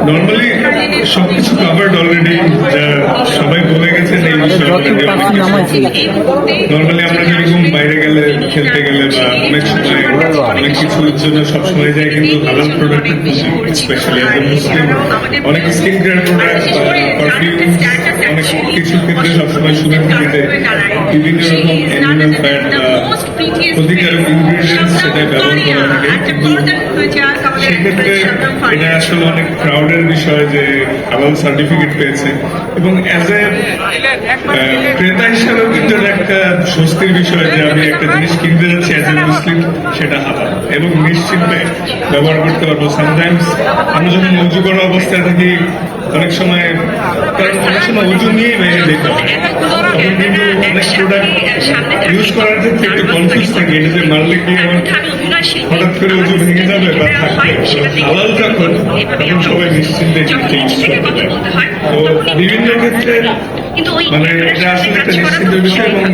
Normally সবকিছু covered already, সবাই বলে গেছেন এই বিষয়ে। নর্মালি আমরা যেরকম বাইরে গেলে, খেলতে গেলে বা অনেক সময় অনেক কিছুর জন্য সবসময় যাই, কিন্তু হালাল প্রোডাক্টের প্রতি স্পেশালি অ্যাজ এ মুসলিম অনেক স্কিন কেয়ার প্রোডাক্ট বা পারফিউম অনেক কিছুর ক্ষেত্রে সবসময় শুনে থাকি যে বিভিন্ন রকম অ্যানিমাল ফ্যাট বা ক্ষতিকারক ইনগ্রিডিয়েন্টস সেটা ব্যবহার করা থাকে। কিন্তু সেক্ষেত্রে এটা আসলে অনেক প্রাউডের বিষয় যে হালাল সার্টিফিকেট পেয়েছে, এবং অ্যাজ এ ক্রেতা হিসাবেও কিন্তু এটা একটা স্বস্তির বিষয় যে আমি একটা জিনিস কিনতে যাচ্ছি অ্যাজ এ মুসলিম, সেটা হালাল এবং নিশ্চিন্তে ব্যবহার করতে পারবো। সামটাইমস আমরা যখন উজু করা অবস্থায় থাকি অনেক সময়, কারণ অনেক সময় উজু নিয়েই বাইরে যেতে হয়, তখন কিন্তু অনেক প্রোডাক্ট ইউজ করার ক্ষেত্রে একটু কনফিউজ থাকে, এটা যে মারলে কি আমার হঠাৎ করে উজু ভেঙে যাবে বা থাকবে। হালাল যখন, তখন সবাই নিশ্চিন্তে ইউজ করতে পারে। তো বিভিন্ন ক্ষেত্রে মানে এটা আসলে একটা নিশ্চিন্তের বিষয়। এবং